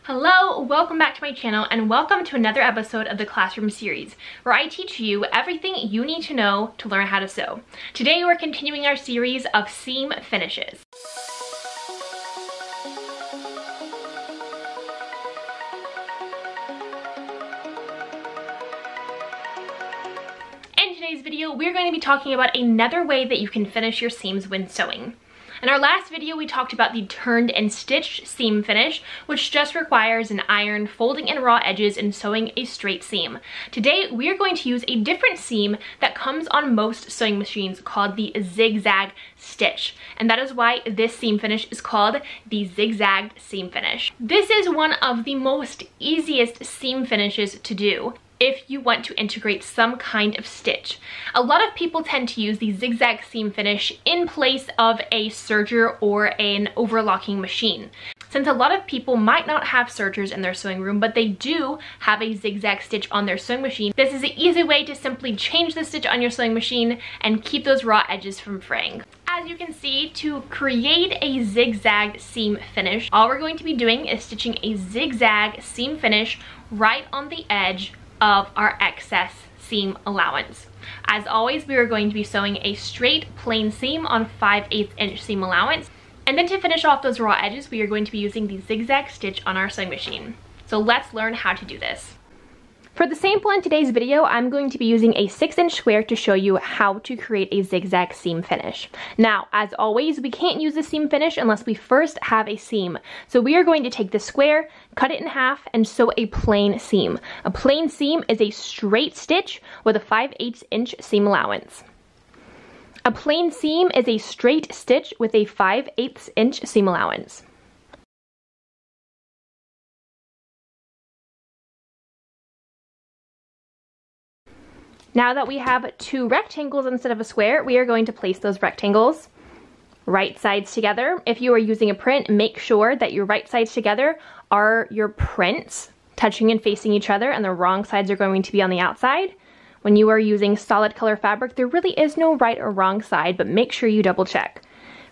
Hello, welcome back to my channel and welcome to another episode of the Classroom series where I teach you everything you need to know to learn how to sew. Today we're continuing our series of seam finishes. In today's video, we're going to be talking about another way that you can finish your seams when sewing. In our last video, we talked about the turned and stitched seam finish, which just requires an iron, folding in raw edges, and sewing a straight seam. Today, we are going to use a different seam that comes on most sewing machines called the zigzag stitch. And that is why this seam finish is called the zigzag seam finish. This is one of the most easiest seam finishes to do if you want to integrate some kind of stitch. A lot of people tend to use the zigzag seam finish in place of a serger or an overlocking machine. Since a lot of people might not have sergers in their sewing room, but they do have a zigzag stitch on their sewing machine, this is an easy way to simply change the stitch on your sewing machine and keep those raw edges from fraying. As you can see, to create a zigzag seam finish, all we're going to be doing is stitching a zigzag seam finish right on the edge of our excess seam allowance. As always, we are going to be sewing a straight plain seam on 5/8 inch seam allowance. And then to finish off those raw edges, we are going to be using the zigzag stitch on our sewing machine. So let's learn how to do this. For the sample in today's video, I'm going to be using a 6-inch square to show you how to create a zigzag seam finish. Now, as always, we can't use the seam finish unless we first have a seam. So we are going to take the square, cut it in half, and sew a plain seam. A plain seam is a straight stitch with a 5/8 inch seam allowance. A plain seam is a straight stitch with a 5/8 inch seam allowance. Now that we have two rectangles instead of a square, we are going to place those rectangles right sides together. If you are using a print, make sure that your right sides together are your prints touching and facing each other, and the wrong sides are going to be on the outside. When you are using solid color fabric, there really is no right or wrong side, but make sure you double check.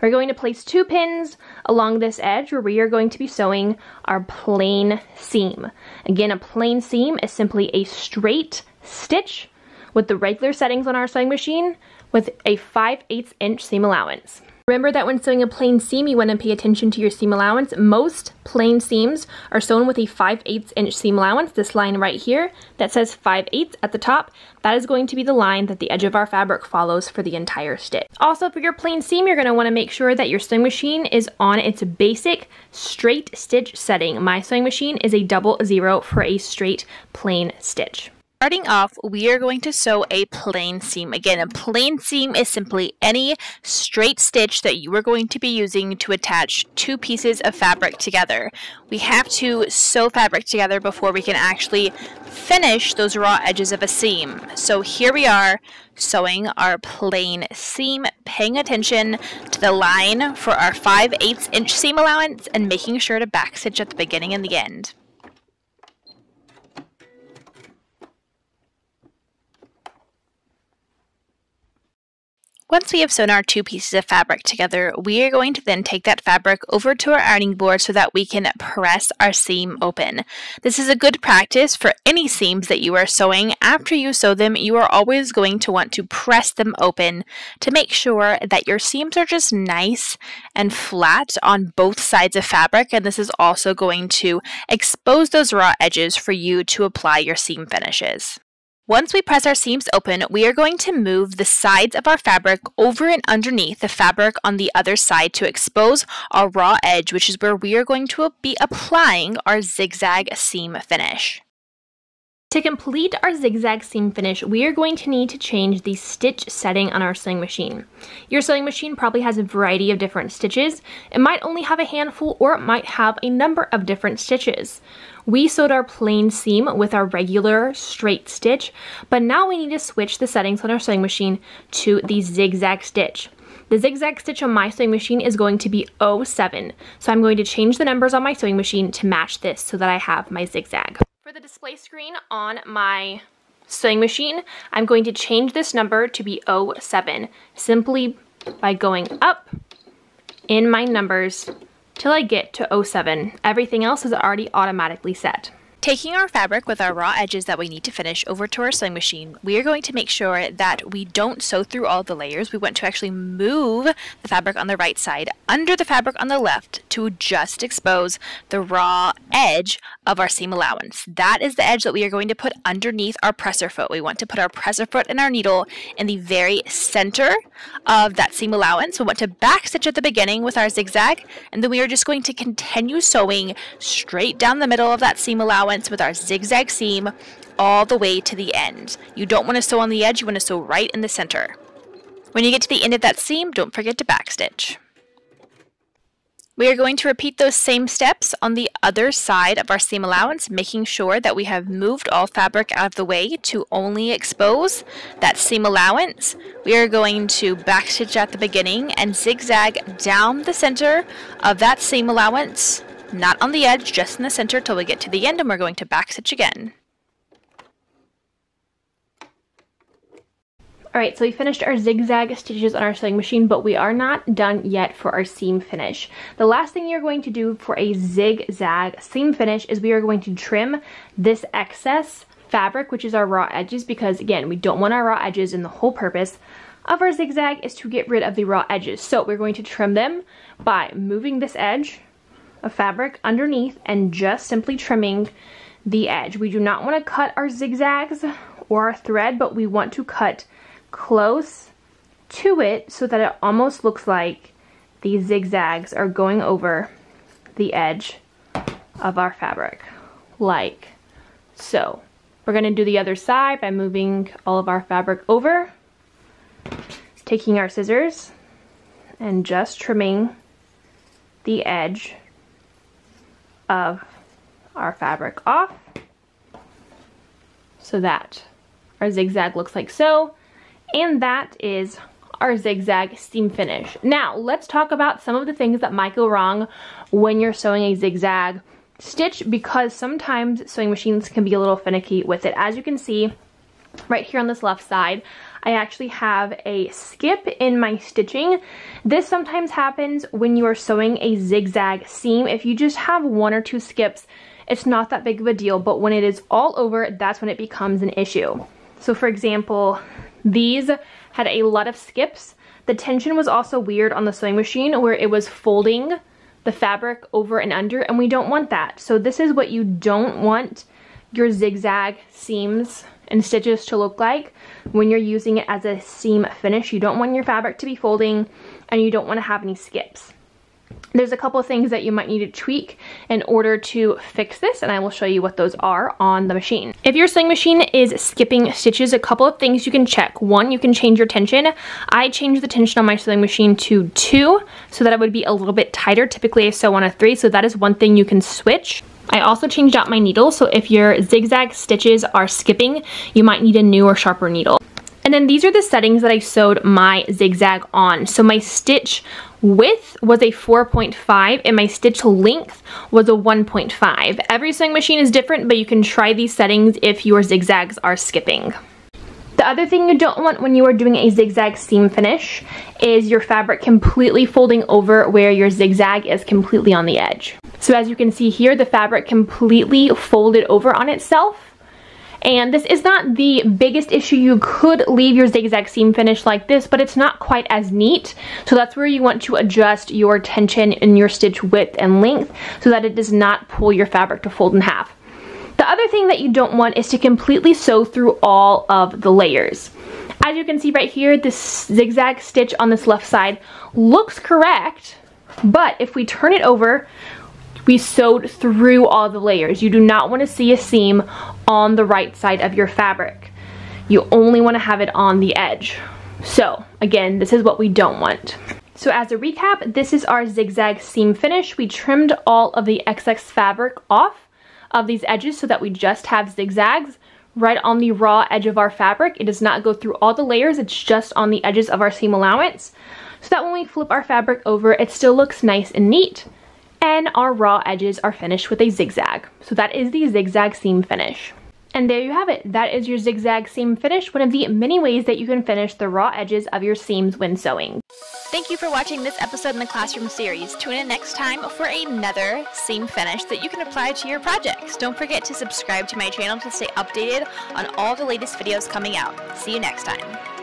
We're going to place 2 pins along this edge where we are going to be sewing our plain seam. Again, a plain seam is simply a straight stitch with the regular settings on our sewing machine with a 5/8 inch seam allowance. Remember that when sewing a plain seam, you want to pay attention to your seam allowance. Most plain seams are sewn with a 5/8 inch seam allowance. This line right here that says 5/8 at the top, that is going to be the line that the edge of our fabric follows for the entire stitch. Also, for your plain seam, you're going to want to make sure that your sewing machine is on its basic straight stitch setting. My sewing machine is a 00 for a straight plain stitch. Starting off, we are going to sew a plain seam. Again, a plain seam is simply any straight stitch that you are going to be using to attach 2 pieces of fabric together. We have to sew fabric together before we can actually finish those raw edges of a seam. So here we are sewing our plain seam, paying attention to the line for our 5/8 inch seam allowance and making sure to backstitch at the beginning and the end. Once we have sewn our 2 pieces of fabric together, we are going to then take that fabric over to our ironing board so that we can press our seam open. This is a good practice for any seams that you are sewing. After you sew them, you are always going to want to press them open to make sure that your seams are just nice and flat on both sides of fabric, and this is also going to expose those raw edges for you to apply your seam finishes. Once we press our seams open, we are going to move the sides of our fabric over and underneath the fabric on the other side to expose our raw edge, which is where we are going to be applying our zigzag seam finish. To complete our zigzag seam finish, we are going to need to change the stitch setting on our sewing machine. Your sewing machine probably has a variety of different stitches. It might only have a handful, or it might have a number of different stitches. We sewed our plain seam with our regular straight stitch, but now we need to switch the settings on our sewing machine to the zigzag stitch. The zigzag stitch on my sewing machine is going to be 07, so I'm going to change the numbers on my sewing machine to match this so that I have my zigzag. For the display screen on my sewing machine, I'm going to change this number to be 07 simply by going up in my numbers till I get to 07. Everything else is already automatically set. Taking our fabric with our raw edges that we need to finish over to our sewing machine, we are going to make sure that we don't sew through all the layers. We want to actually move the fabric on the right side under the fabric on the left to just expose the raw edge of our seam allowance. That is the edge that we are going to put underneath our presser foot. We want to put our presser foot and our needle in the very center of that seam allowance. We want to backstitch at the beginning with our zigzag, and then we are just going to continue sewing straight down the middle of that seam allowance with our zigzag seam all the way to the end. You don't want to sew on the edge, you want to sew right in the center. When you get to the end of that seam, don't forget to backstitch. We are going to repeat those same steps on the other side of our seam allowance, making sure that we have moved all fabric out of the way to only expose that seam allowance. We are going to backstitch at the beginning and zigzag down the center of that seam allowance. Not on the edge, just in the center till we get to the end, and we're going to backstitch again. Alright, so we finished our zigzag stitches on our sewing machine, but we are not done yet for our seam finish. The last thing you're going to do for a zigzag seam finish is we are going to trim this excess fabric, which is our raw edges, because again, we don't want our raw edges, and the whole purpose of our zigzag is to get rid of the raw edges. So we're going to trim them by moving this edge of fabric underneath and just simply trimming the edge. We do not want to cut our zigzags or our thread, but we want to cut close to it so that it almost looks like the zigzags are going over the edge of our fabric, like so. We're going to do the other side by moving all of our fabric over, taking our scissors and just trimming the edge of our fabric off so that our zigzag looks like so, and that is our zigzag seam finish. Now let's talk about some of the things that might go wrong when you're sewing a zigzag stitch, because sometimes sewing machines can be a little finicky with it. As you can see right here on this left side, I actually have a skip in my stitching. This sometimes happens when you are sewing a zigzag seam. If you just have one or two skips, it's not that big of a deal, but when it is all over, that's when it becomes an issue. So for example, these had a lot of skips. The tension was also weird on the sewing machine where it was folding the fabric over and under, and we don't want that. So this is what you don't want your zigzag seams and stitches to look like when you're using it as a seam finish. You don't want your fabric to be folding, and you don't want to have any skips. There's a couple of things that you might need to tweak in order to fix this, and I will show you what those are on the machine. If your sewing machine is skipping stitches, a couple of things you can check. One, you can change your tension. I changed the tension on my sewing machine to 2 so that it would be a little bit tighter. Typically I sew on a 3, so that is one thing you can switch. I also changed out my needle, so if your zigzag stitches are skipping, you might need a new or sharper needle. And then these are the settings that I sewed my zigzag on. So my stitch width was a 4.5 and my stitch length was a 1.5. Every sewing machine is different, but you can try these settings if your zigzags are skipping. The other thing you don't want when you are doing a zigzag seam finish is your fabric completely folding over where your zigzag is completely on the edge. So as you can see here, the fabric completely folded over on itself. And this is not the biggest issue. You could leave your zigzag seam finish like this, but it's not quite as neat. So that's where you want to adjust your tension in your stitch width and length so that it does not pull your fabric to fold in half. The other thing that you don't want is to completely sew through all of the layers. As you can see right here, this zigzag stitch on this left side looks correct, but if we turn it over, we sewed through all the layers. You do not want to see a seam on the right side of your fabric. You only want to have it on the edge. So again, this is what we don't want. So as a recap, this is our zigzag seam finish. We trimmed all of the excess fabric off of these edges so that we just have zigzags right on the raw edge of our fabric. It does not go through all the layers, it's just on the edges of our seam allowance, so that when we flip our fabric over, it still looks nice and neat, and our raw edges are finished with a zigzag. So that is the zigzag seam finish. And there you have it. That is your zigzag seam finish, one of the many ways that you can finish the raw edges of your seams when sewing. Thank you for watching this episode in the Classroom series. Tune in next time for another seam finish that you can apply to your projects. Don't forget to subscribe to my channel to stay updated on all the latest videos coming out. See you next time.